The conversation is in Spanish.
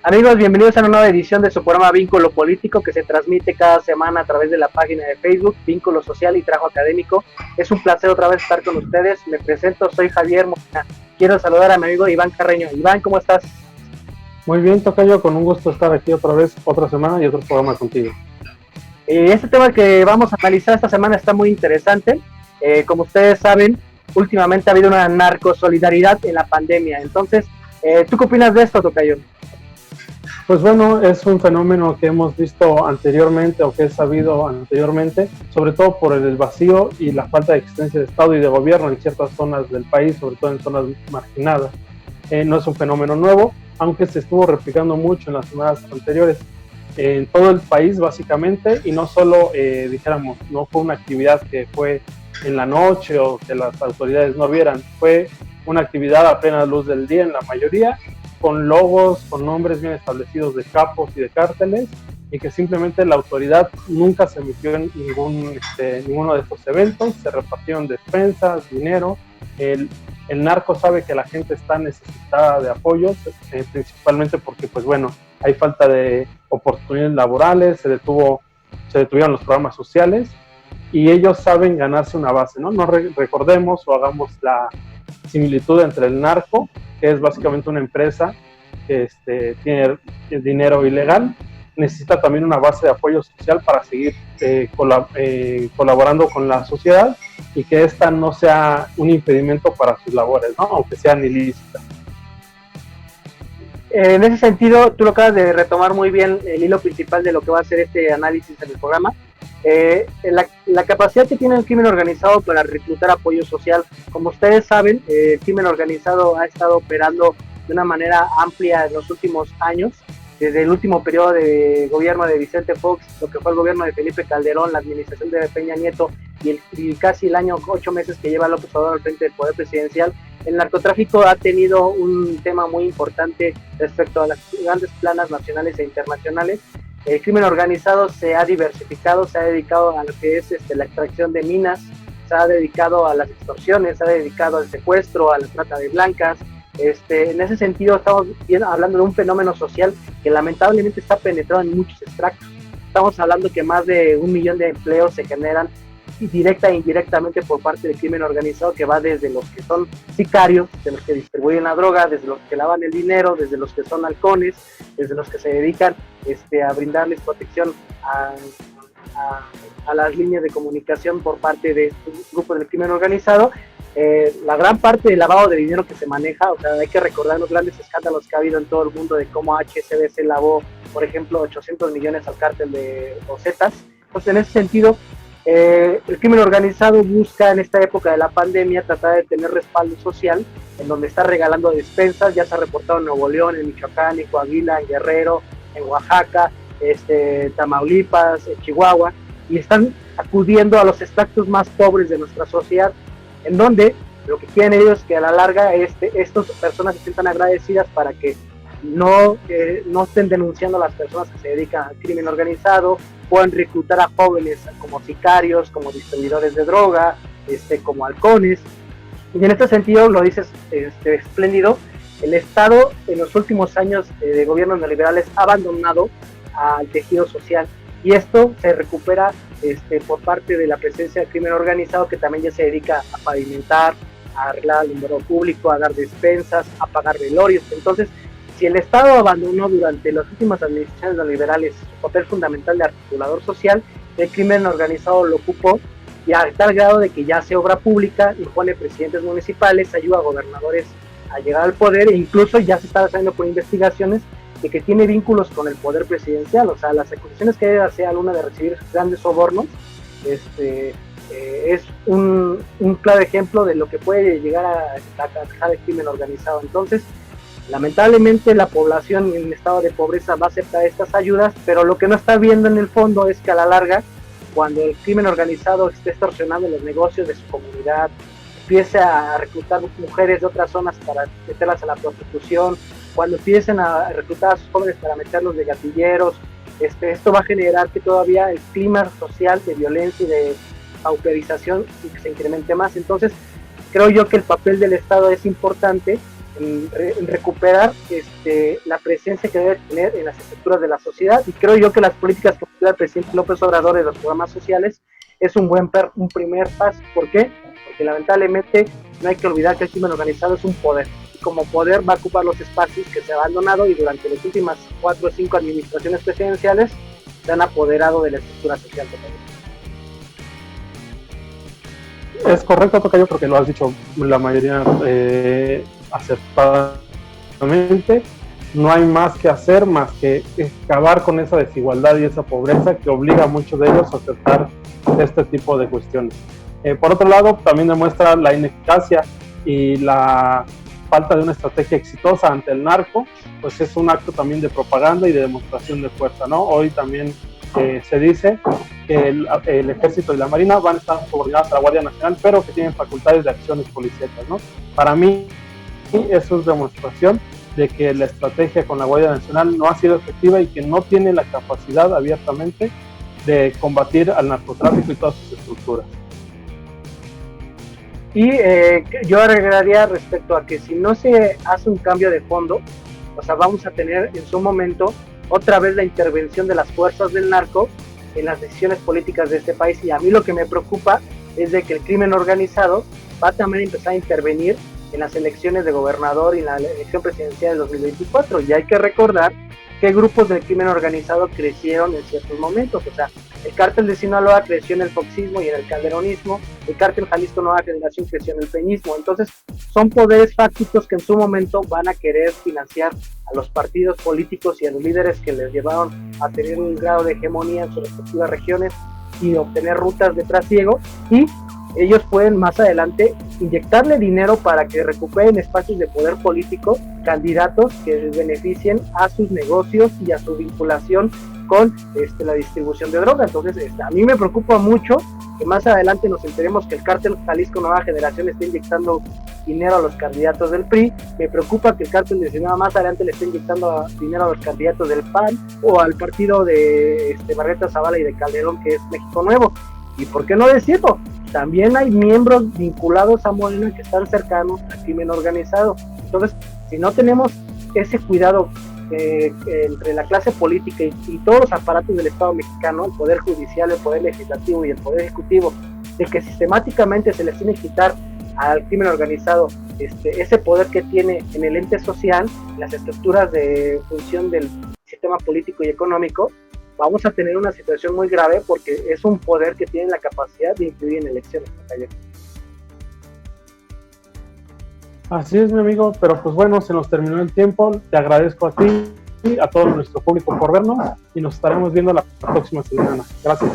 Amigos, bienvenidos a una nueva edición de su programa Vínculo Político que se transmite cada semana a través de la página de Facebook Vínculo Social y Trabajo Académico. Es un placer otra vez estar con ustedes. Me presento, soy Javier Molina. Quiero saludar a mi amigo Iván Carreño. Iván, ¿cómo estás? Muy bien, tocayo, con un gusto estar aquí otra vez, otra semana y otro programa contigo. Este tema que vamos a analizar esta semana está muy interesante. Como ustedes saben, últimamente ha habido una narcosolidaridad en la pandemia. Entonces, ¿tú qué opinas de esto, tocayo? Pues bueno, es un fenómeno que hemos visto anteriormente o que es sabido anteriormente, sobre todo por el vacío y la falta de existencia de Estado y de gobierno en ciertas zonas del país, sobre todo en zonas marginadas. No es un fenómeno nuevo, aunque se estuvo replicando mucho en las semanas anteriores en todo el país básicamente, y no solo, dijéramos, no fue una actividad que fue en la noche o que las autoridades no vieran, fue una actividad a plena luz del día en la mayoría, con logos, con nombres bien establecidos de capos y de cárteles, y que simplemente la autoridad nunca se metió en ninguno de estos eventos. Se repartieron despensas, dinero. El narco sabe que la gente está necesitada de apoyos, principalmente porque, pues bueno, hay falta de oportunidades laborales, se detuvieron los programas sociales, y ellos saben ganarse una base, ¿no? No recordemos o hagamos la similitud entre el narco, que es básicamente una empresa que tiene dinero ilegal, necesita también una base de apoyo social para seguir colaborando con la sociedad y que esta no sea un impedimento para sus labores, ¿no? Aunque sean ilícitas. En ese sentido, tú lo acabas de retomar muy bien el hilo principal de lo que va a ser este análisis en el programa. La capacidad que tiene el crimen organizado para reclutar apoyo social. Como ustedes saben, el crimen organizado ha estado operando de una manera amplia en los últimos años, desde el último periodo de gobierno de Vicente Fox, lo que fue el gobierno de Felipe Calderón, la administración de Peña Nieto y casi el año 8 meses que lleva López Obrador al frente del poder presidencial. El narcotráfico ha tenido un tema muy importante respecto a las grandes planas nacionales e internacionales. El crimen organizado se ha diversificado, se ha dedicado a lo que es la extracción de minas, se ha dedicado a las extorsiones, se ha dedicado al secuestro, a la trata de blancas. En ese sentido estamos hablando de un fenómeno social que lamentablemente está penetrado en muchos extractos. Estamos hablando que más de 1 millón de empleos se generan directa e indirectamente por parte del crimen organizado, que va desde los que son sicarios, de los que distribuyen la droga, desde los que lavan el dinero, desde los que son halcones, desde los que se dedican a brindarles protección a las líneas de comunicación por parte de estos grupos del crimen organizado. La gran parte del lavado de dinero que se maneja, o sea, hay que recordar los grandes escándalos que ha habido en todo el mundo de cómo HSBC lavó, por ejemplo, 800 millones al cártel de los Zetas. Entonces, en ese sentido, el crimen organizado busca en esta época de la pandemia tratar de tener respaldo social, en donde está regalando despensas. Ya se ha reportado en Nuevo León, en Michoacán, en Coahuila, en Guerrero, en Oaxaca, Tamaulipas, en Chihuahua, y están acudiendo a los extractos más pobres de nuestra sociedad, en donde lo que quieren ellos es que a la larga estas personas se sientan agradecidas para que no estén denunciando a las personas que se dedican al crimen organizado. Pueden reclutar a jóvenes como sicarios, como distribuidores de droga, como halcones. Y en este sentido, lo dices espléndido, el Estado en los últimos años de gobiernos neoliberales ha abandonado al tejido social, y esto se recupera por parte de la presencia del crimen organizado, que también ya se dedica a pavimentar, a arreglar el alumbrado público, a dar despensas, a pagar velorios. Entonces, si el Estado abandonó durante las últimas administraciones neoliberales su papel fundamental de articulador social, el crimen organizado lo ocupó, y a tal grado de que ya hace obra pública, impone presidentes municipales, ayuda a gobernadores a llegar al poder, e incluso ya se está haciendo por investigaciones de que tiene vínculos con el poder presidencial. O sea, las acusaciones que hace alguna de recibir grandes sobornos, es un claro ejemplo de lo que puede llegar a dejar el crimen organizado. Entonces, lamentablemente la población en estado de pobreza va a aceptar estas ayudas, pero lo que no está viendo en el fondo es que a la larga, cuando el crimen organizado esté extorsionando los negocios de su comunidad, empiece a reclutar mujeres de otras zonas para meterlas a la prostitución, cuando empiecen a reclutar a sus jóvenes para meterlos de gatilleros, esto va a generar que todavía el clima social de violencia y de pauperización se incremente más. Entonces, creo yo que el papel del Estado es importante en recuperar la presencia que debe tener en las estructuras de la sociedad, y creo yo que las políticas que tiene el presidente López Obrador de los programas sociales es un primer paso. ¿Por qué? Porque lamentablemente no hay que olvidar que el crimen organizado es un poder, y como poder va a ocupar los espacios que se ha abandonado y durante las últimas 4 o 5 administraciones presidenciales se han apoderado de la estructura social del país. Es correcto, Tocayo, porque lo has dicho la mayoría acertadamente. No hay más que hacer más que acabar con esa desigualdad y esa pobreza que obliga a muchos de ellos a aceptar este tipo de cuestiones. Por otro lado, también demuestra la ineficacia y la falta de una estrategia exitosa ante el narco, pues es un acto también de propaganda y de demostración de fuerza, ¿no? Hoy también se dice que el Ejército y la Marina van a estar subordinados a la Guardia Nacional, pero que tienen facultades de acciones policíacas, ¿no? Para mí, eso es demostración de que la estrategia con la Guardia Nacional no ha sido efectiva y que no tiene la capacidad abiertamente de combatir al narcotráfico y todas sus estructuras. Y yo agregaría respecto a que si no se hace un cambio de fondo, o sea, vamos a tener en su momento otra vez la intervención de las fuerzas del narco en las decisiones políticas de este país, y a mí lo que me preocupa es de que el crimen organizado va a también empezar a intervenir en las elecciones de gobernador y en la elección presidencial de 2024, y hay que recordar que grupos del crimen organizado crecieron en ciertos momentos. O sea, el cártel de Sinaloa creció en el foxismo y en el calderonismo, el cártel Jalisco Nueva Generación creció en el peñismo. Entonces son poderes fácticos que en su momento van a querer financiar a los partidos políticos y a los líderes que les llevaron a tener un grado de hegemonía en sus respectivas regiones y obtener rutas de trasiego, y ellos pueden más adelante inyectarle dinero para que recuperen espacios de poder político, candidatos que beneficien a sus negocios y a su vinculación con la distribución de droga. Entonces, a mí me preocupa mucho que más adelante nos enteremos que el cártel Jalisco Nueva Generación está inyectando dinero a los candidatos del PRI. Me preocupa que el cártel de Sinaloa más adelante le esté inyectando dinero a los candidatos del PAN o al partido de Barreta Zavala y de Calderón, que es México Nuevo. ¿Y por qué no decirlo? También hay miembros vinculados a Morena que están cercanos al crimen organizado. Entonces, si no tenemos ese cuidado entre la clase política y todos los aparatos del Estado mexicano, el Poder Judicial, el Poder Legislativo y el Poder Ejecutivo, de que sistemáticamente se les tiene que quitar al crimen organizado ese poder que tiene en el ente social, las estructuras de función del sistema político y económico, vamos a tener una situación muy grave, porque es un poder que tiene la capacidad de influir en elecciones. Así es, mi amigo, pero pues bueno, se nos terminó el tiempo. Te agradezco a ti y a todo nuestro público por vernos, y nos estaremos viendo la próxima semana. Gracias.